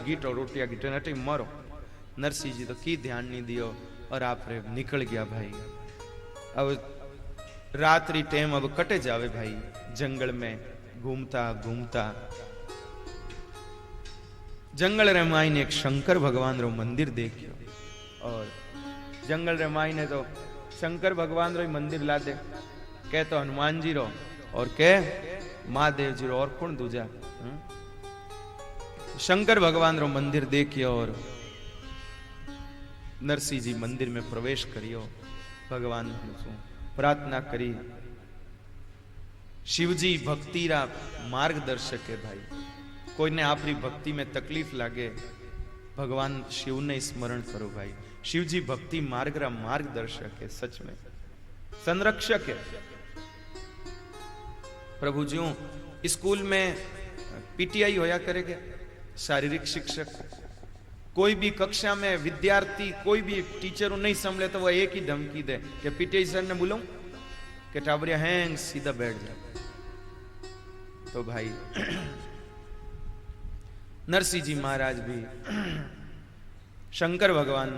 Git और रोटियां गीटे नटे मरो। नरसिंह जी तो की ध्यान नहीं दियो और आप रे निकल गया भाई। अब रात्रि टेम अब कटे जावे भाई। जंगल में घूमता घूमता जंगल रे माई ने एक शंकर भगवान रो मंदिर देखियो और जंगल रे माई ने तो शंकर भगवान रो मंदिर ला दे कह तो हनुमान जी रो और कह महादेव जी रो और कौन दूजा। शंकर भगवान रो मंदिर देखियो और नरसिंह जी मंदिर में प्रवेश करियो। भगवान प्रार्थना करी। शिवजी भक्ति रा मार्गदर्शक है भाई। कोई ने आपरी भक्ति में तकलीफ लागे भगवान शिव ने स्मरण करो भाई। शिव जी भक्ति मार्ग रा मार्गदर्शक है, सच में संरक्षक है। प्रभु जी स्कूल में पीटीआई होया करेगे, शारीरिक शिक्षक। कोई भी कक्षा में विद्यार्थी कोई भी टीचर नहीं संभले तो वह एक ही धमकी दे कि पीटीआई सर ने बुलाऊं कि टाबरिया हैंग सीधा बैठ जाए। तो भाई नरसिंह जी महाराज भी शंकर भगवान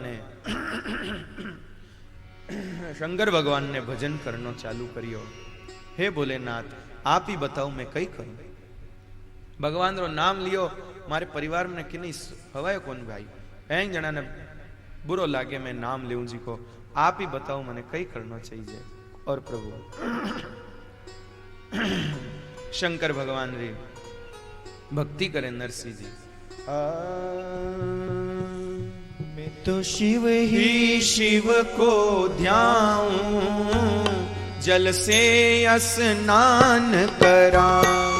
ने भजन करना चालू करियो। हे भोलेनाथ आप ही बताओ मैं कई करूं। भगवान रो नाम लियो मारे परिवार में कि नहीं हवायो कौन भाई। ऐं जना ने बुरो लागे मैं नाम लेऊं जी को, आप ही बताओ मैंने कई करना चाहिए। और प्रभु शंकर भगवान रे भक्ति करे नरसिंह जी। मैं तो शिव ही शिव को ध्याऊं, जल से स्नान कराऊं।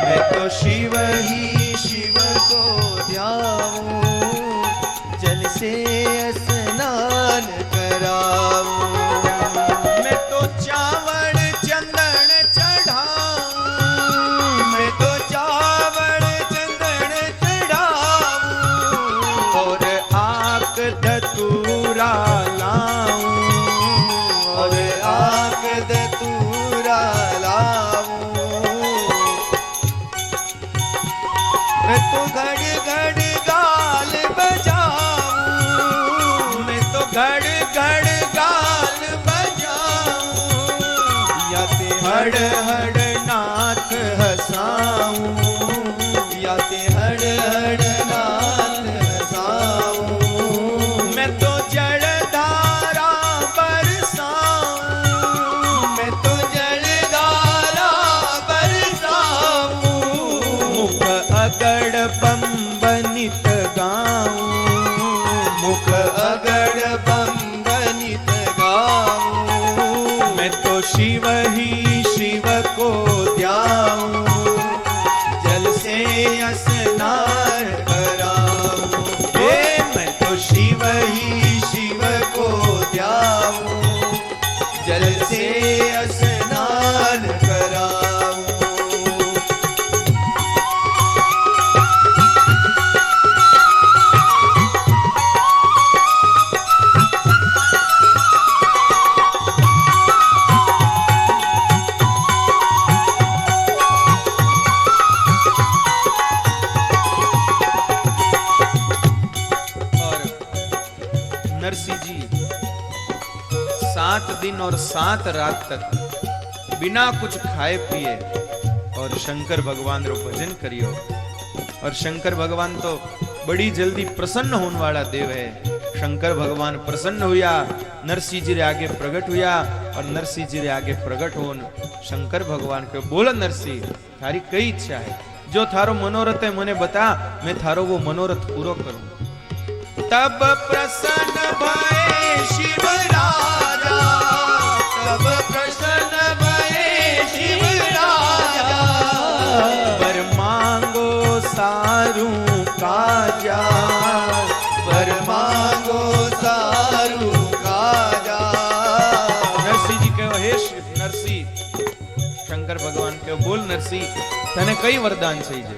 मैं तो शिव ही शिव को ध्याऊं, जल से स्नान कराऊं। मैं तो चावड़ चंदन चढ़ाऊं, मैं तो चावड़ चंदन चढ़ाऊं और आक धतूरा लाऊं, और आक धतूरा लाऊं। मैं तो घड़ घड़ गाल बजाऊं, मैं तो घड़ घड़ गाल बजाऊं। या ते हड़ हड़ नाथ हंसाऊं, या ते हड़ हड़ नाथ हंसाऊं। मैं तो जलधारा बरसाऊं, मैं तो जलधारा बरसाऊं। मुख अगड़ बम बनित गाऊं, मुख अगड़ बम बनित गाऊं। मैं तो शिव ही शिव को ध्याऊं, जल से स्नान कराऊं। हे मैं तो शिव ही शिव को ध्याऊं, जल से स्नान कराऊं। नरसिंह जी 7 दिन और 7 रात तक बिना कुछ खाए पिए और शंकर भगवान रो भजन करियो। और शंकर भगवान तो बड़ी जल्दी प्रसन्न होने वाला देव है। शंकर भगवान प्रसन्न हुआ, नरसिंह जी रे आगे प्रकट हुआ और नरसिंह जी रे आगे प्रकट होन शंकर भगवान को बोला नरसिंह थारी कई इच्छा है, जो थारो मनोरथ है मने बता, मैं थारो वो मनोरथ पूरो करूं। तब प्रसन्न भये शिव राजा, तब प्रसन्न भये शिव राजा। वर मांगो सारू काजा, वर मांगो सारू काजा। नरसिंह जी कहो हे नरसिंह, शंकर भगवान कहो बोल नरसिंह तने कई वरदान चाहिए।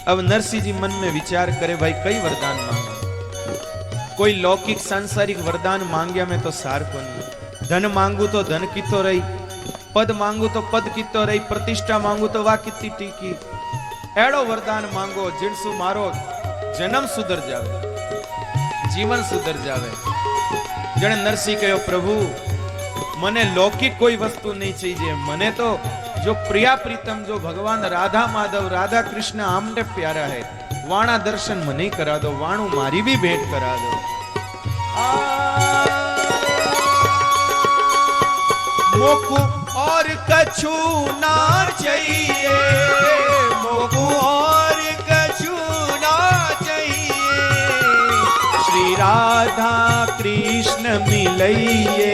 अब नरसिंह जी मन में विचार करे भाई कई वरदान मांगे। कोई लौकिक सांसारिक वरदान मांग्या में तो सार को नहीं। धन मांगू तो धन कितो रही, पद मांगू तो पद कितो रही, प्रतिष्ठा मांगू तो वाह कितनी टीकी। एड़ो वरदान मांगो जिणसु मारो जन्म सुधर जावे, जीवन सुधर जावे। जने नरसिंह कहो प्रभु मने लौकिक कोई वस्तु नहीं चाहिए, मने तो जो प्रिया प्रीतम जो भगवान राधा माधव राधा कृष्ण आमने प्यारा है, वाणा दर्शन मने करा दो, वाणु मारी भी भेंट करा दो। मोकू और कछु ना चाहिए, मोकू और कछु ना चाहिए। श्री राधा कृष्ण मिलइए,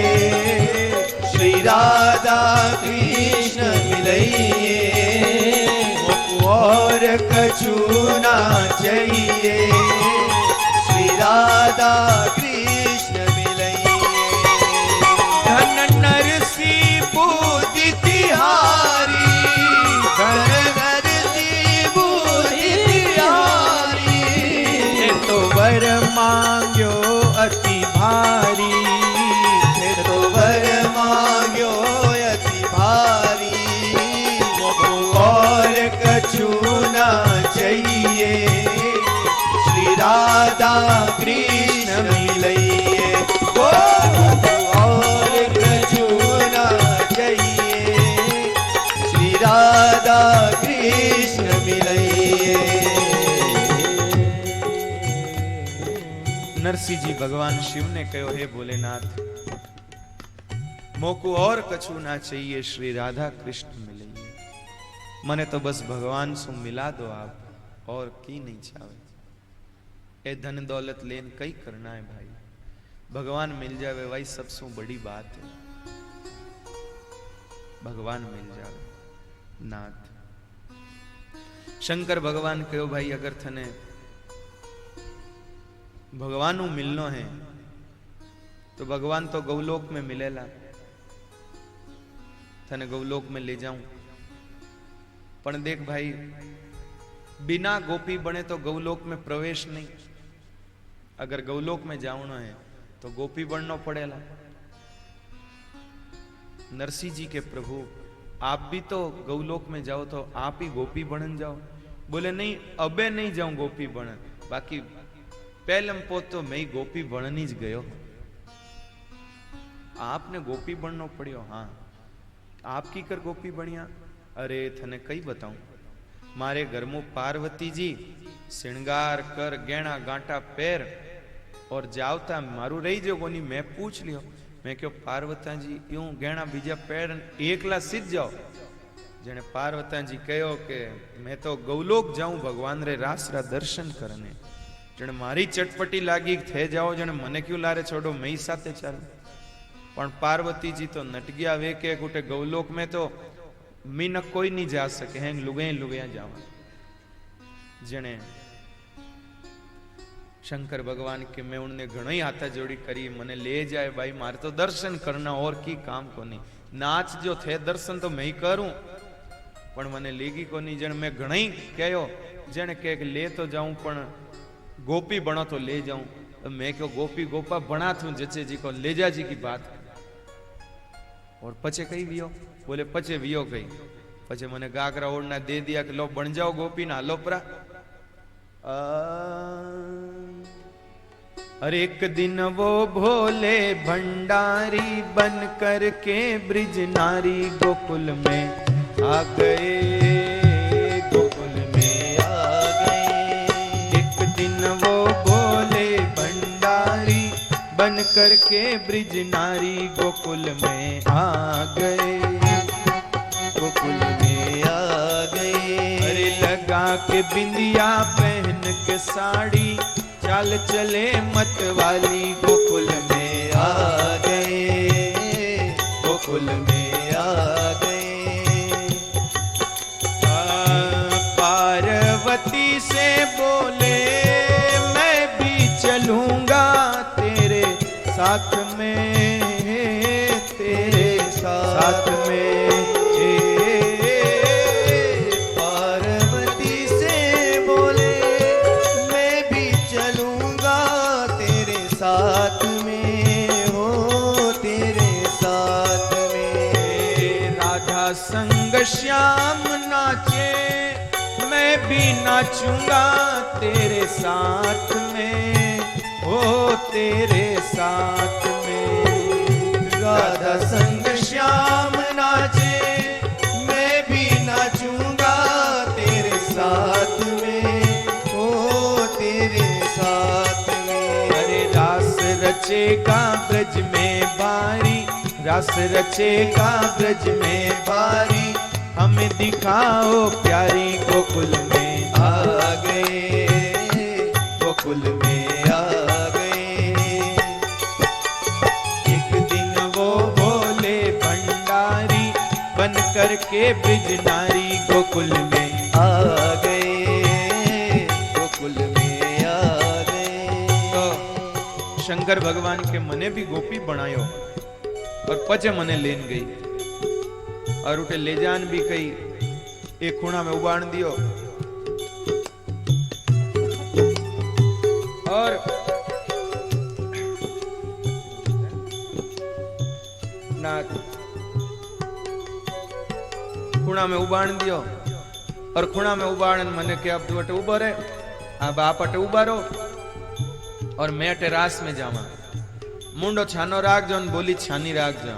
श्री राधा कृष्ण मिलइए। मोकू और कछु ना चाहिए, श्री राधा कृष्ण मिलइए। धन नरसिंह बुद्धि तिहारी, धन नरसिंह बुद्धि तिहारी। ने तो वर मांग्यो अति भारी, ने तो वर मांग्यो अति भारी। मोको और कछु ना चाहिए, श्री राधा कृष्ण मिलइए। मोको और कछु ना चाहिए, श्री राधा कृष्ण मिलइए। नरसिंह जी भगवान शिव ने कहो हे भोलेनाथ मोको और कछु ना चाहिए, श्री राधा कृष्ण मिलइए। मने तो बस भगवान सु मिला दो आप, और की नहीं चाहे। ए धन दौलत लेन कई करना है भाई, भगवान मिल जावे भाई सबसे बड़ी बात है। भगवान मिल जावे नाथ। शंकर भगवान कहो भाई अगर थने भगवान मिलनो है तो भगवान तो गौलोक में मिलेला, थने गौलोक में ले जाऊं। पण देख भाई बिना गोपी बने तो गौलोक में प्रवेश नहीं। अगर गौलोक में जावनो है तो गोपी बनना पड़ेला। नरसिंह जी के प्रभु आप भी तो गौलोक में जाओ तो आप ही गोपी बनन जाओ। बोले नहीं अबे नहीं जाऊं गोपी बनन, बाकी पहलम पोत तो मैं गोपी बननी ज गयो। आपने गोपी बनना पड़ियो। हाँ आप की कर गोपी बनिया। अरे थने कई बताऊं, मारे घर में पार्वती जी श्रृंगार कर गहना गांटा पैर और जावता मारू रही जो कोनी मैं पूछ लियो। मैं क्यों पार्वती जी यूं गहना बीजा पैर एकला सीध जाओ। जने पार्वती जी कहो के मैं तो गौलोक जाऊं भगवान रे रास रा दर्शन करने। जने मारी चटपटी लागी थे जाओ, जने मने क्यों लारे छोड़ो मैं ही साथे चालू। पण पार्वती जी तो नट गया वे के गुटे गौलोक में तो मीनक कोई नहीं जा सके हैं, लुगया जावा। जने शंकर भगवान के मैं उन्हें घणो ही हाथा जोड़ी करी, मने ले जाए भाई मारे तो दर्शन करना और की काम को नहीं। नाच जो थे दर्शन तो मैं ही करूं पण मने लेगी को नहीं। जन मैं घणो ही कहो जने के ले तो जाऊं पण गोपी बनो तो ले जाऊं। मैं क्यों गोपी गोपा बना थू जचे जी को ले जा जी की बात। और पचे कई वियो, बोले पचे वियो कई। पचे मने गागरा ओढ़ना दे दिया कि लो बन जाओ गोपी ना लो परा। अरे एक दिन वो भोले भंडारी बन कर के ब्रिज नारी गोकुल में आ गए, गोकुल में आ गए। एक दिन वो भोले भंडारी बन कर के ब्रिज नारी गोकुल में आ गए, गोकुल में आ गए। अरे लगा के बिंदिया पहन के साड़ी चाल चले मत वाली गोकुल में आ गए, गोकुल में आ गए। पार्वती से बोले मैं भी चलूंगा तेरे साथ में, तेरे साथ में। पार्वती से बोले मैं भी चलूंगा तेरे साथ में, हो तेरे साथ में। राधा संग श्याम नाचे मैं भी नाचूंगा तेरे साथ में, ओ तेरे साथ में। राधा संग श्याम नाचे, मैं भी नाचूंगा तेरे साथ में, ओ तेरे साथ में। अरे रास रचेगा ब्रज में बारी, रास रचेगा ब्रज में बारी, हमें दिखाओ प्यारी गोकुल में आ गए, गोकुल में आ गए। एक दिन वो बोले भंडारी, बन करके ब्रिज नारी गोकुल में आ गए, गोकुल में आ गए। तो शंकर भगवान के मने भी गोपी बनायो और पचे मने लेन गई और उठे ले जान भी कही एक खूणा में उबाड़ दियो और ना खूणा में उबाड़ दियो और खूणा में उबाड़ मने के अब तू अटे उबो रे, अब आप अटे उबारो और मैं अटे रास में जावा। मुंडो छानो राख जो बोली छानी राख जा।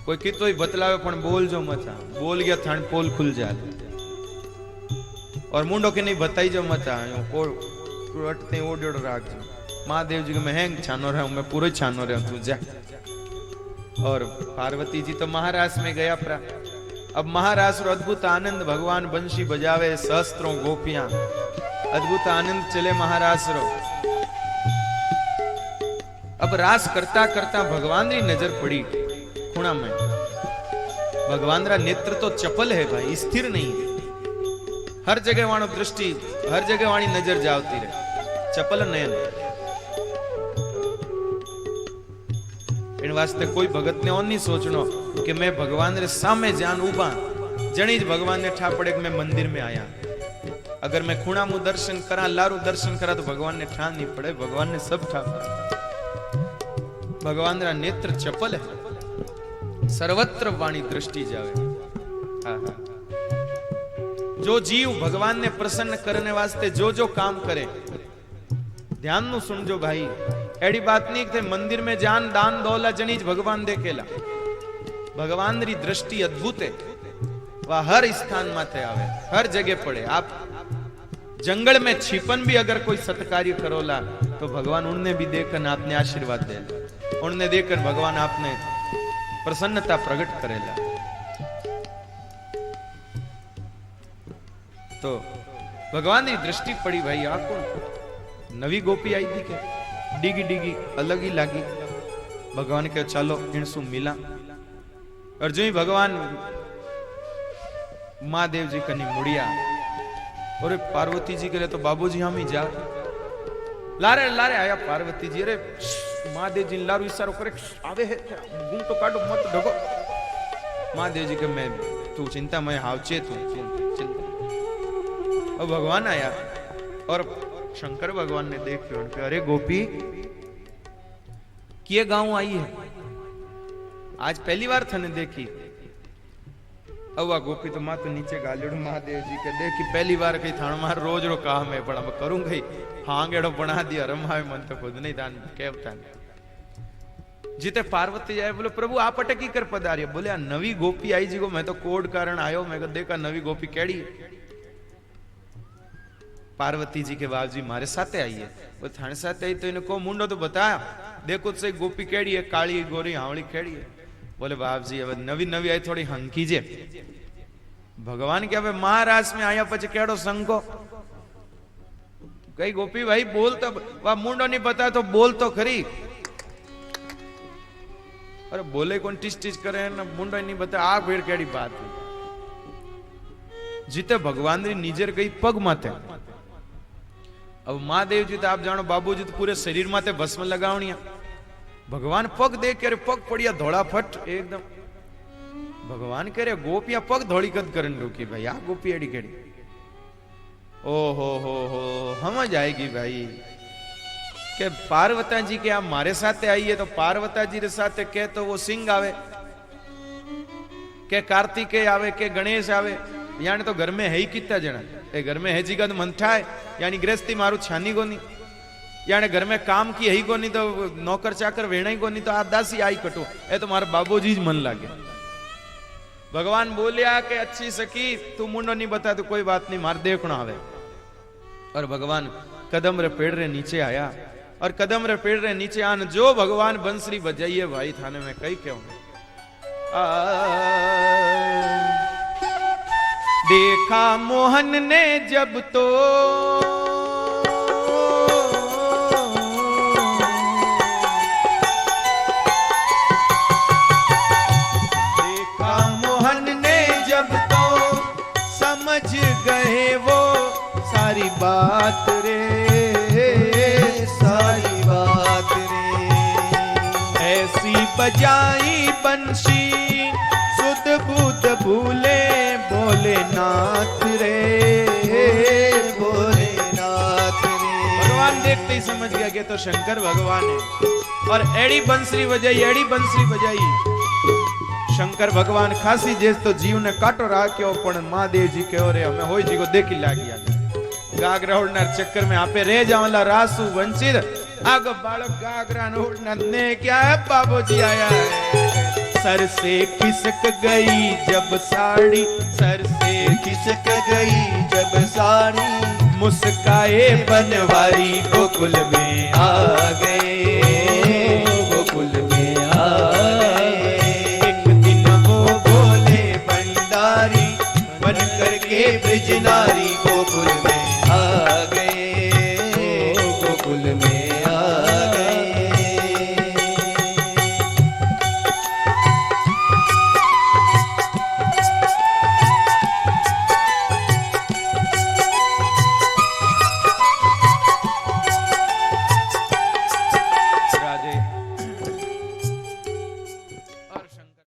कोई कितो ही बतलावे पण बोल जो मचा, बोल गया थान पोल खुल जाए और मुंडो के नहीं बताई जो मचा को अटते ओडोड़ राख जो। महादेव जी के मैं हैंग छानो रहा हूं, मैं पूरा छानो रहा हूं, तू जा। और पार्वती जी तो महाराज में गया प्रा। अब महाराज रो अद्भुत आनंद, भगवान बंशी बजावे, सहस्त्रों गोपियां, अद्भुत आनंद चले महाराज रो। अब रास करता करता भगवान री नजर पड़ी खूणा में। भगवान रा नेत्र तो चपल है भाई, स्थिर नहीं है। हर जगह वाणो दृष्टि, हर जगह वाणी नजर जावती रहे, चपल नयन। इन वास्ते कोई भगत ने और नहीं सोचनो कि मैं भगवान रे सामे जान उबा, जनी ज भगवान ने ठा पड़े कि मैं मंदिर में आया। अगर मैं खूणा मु दर्शन करा, लारू दर्शन करा तो भगवान ने ठा नहीं पड़े, भगवान ने सब ठा पड़ा। भगवान रा नेत्र चपल है, सर्वत्र वाणी दृष्टि जावे। जो जीव भगवान ने प्रसन्न करने वास्ते जो जो काम करे, ध्यान नु सुनजो भाई। एड़ी बात नहीं कि मंदिर में जान दान दौला जनीज भगवान देखेला। भगवान री दृष्टि अद्भुत है, वह हर स्थान माथे आवे, हर जगह पड़े। आप जंगल में छिपन भी अगर कोई सत्कार्य करोला तो भगवान उनने भी देखकर आपने आशीर्वाद दे, उनने देखकर भगवान आपने प्रसन्नता प्रकट करेला। तो भगवान की दृष्टि पड़ी भाई। आपको नवी गोपी आई थी के डिगी डिगी अलग ही लागी। भगवान के चलो इनसु मिला और जो ही भगवान महादेव जी कनी मुड़िया और पार्वती जी करे तो बाबूजी हम ही जा लारे लारे आया पार्वती जी। अरे महादेव जी लारू इशारो करे आवे है, घूम तो काटो मत ढगो। महादेव जी के मैं तू चिंता मैं हावचे तू चिंता। और भगवान आया और शंकर भगवान ने देख के अरे गोपी किए गांव आई है, आज पहली बार थने देखी। अब वह गोपी तो माँ तो नीचे गालियों महादेव जी के देखी पहली बार कही थाण मार रोज रो काम है पण अब करूंगा ही हाँ गेड़ो बना दिया रमावे मन तो खुद नहीं दान केवता जीते पार्वती जाए बोले प्रभु आप अटकी कर पधारिया। बोले आ नवी गोपी आई जी को मैं तो कोड कारण आयो, मैं देखा नवी गोपी केड़ी। पार्वती जी के बाबू जी मारे साथे आई है। वो थाने साथे आई तो इनको मुंडो तो बताया देखो तो सही गोपी केड़ी है, काली गोरी हावड़ी केड़ी है। बोले बाप जी अब नवी नवी आई थोड़ी हंकी जे भगवान के अब महाराज में आया पचे केड़ो संको कई गोपी भाई बोल तो वह मुंडो नहीं पता तो बोल तो खरी। अरे बोले कौन टिच टिच करे ना मुंडो नहीं बता आ भीड़ केड़ी बात है। जीते भगवान री नीजर गई पग माते। अब महादेव जी तो आप जानो बाबू जी तो पूरे शरीर माते भस्म लगावणिया। भगवान पग देख के पग पड़िया धोड़ा फट एकदम। भगवान कह रहे गोपियां पग धोड़ी कद करन रोकी भाई आ गोपी एड़ी केड़ी। ओ हो समझ आएगी भाई के पार्वता जी के आप मारे साथे आई है तो पार्वता जी रे साथे के तो वो सिंह आवे के कार्तिकेय आवे के गणेश आवे याने तो घर में है ही कितना जना ए घर में है जीगत मन ठाए यानी गृहस्थी मारू छानी कोनी याने घर में काम की है ही कोनी तो नौकर चाकर वेणा ही कोनी तो आ दासी आई कटो ए तो मारा बाबूजी ज मन लागे भगवान बोलिया कि अच्छी सखी तू मुंडो नहीं बता तो कोई बात नहीं मार देखना आवे और भगवान कदम रे पेड़ रे नीचे आया और कदम रे पेड़ रे नीचे आन जो भगवान बंसरी बजाइए भाई थाने में कई क्यों देखा मोहन ने जब तो देखा मोहन ने जब तो समझ गए वो सारी बात रे सारी बात रे ऐसी बजाई बंशी सुध बुध भूले भोलेनाथ रे भोलेनाथ रे भगवान देखते ही समझ गया कि तो शंकर भगवान है और एड़ी बंसरी बजाई शंकर भगवान खासी जेस तो जीव ने काटो राख्यो पण महादेव जी कहो रे हमें होई जी को देखी लागी गागरा उड़नार चक्कर में आपे रह जावला रासु वंचित आग बालक गागरा उड़ना ने क्या है बाबूजी आया है सर से खिसक गई जब साड़ी सर से खिसक गई जब साड़ी मुस्काए बनवारी गोकुल में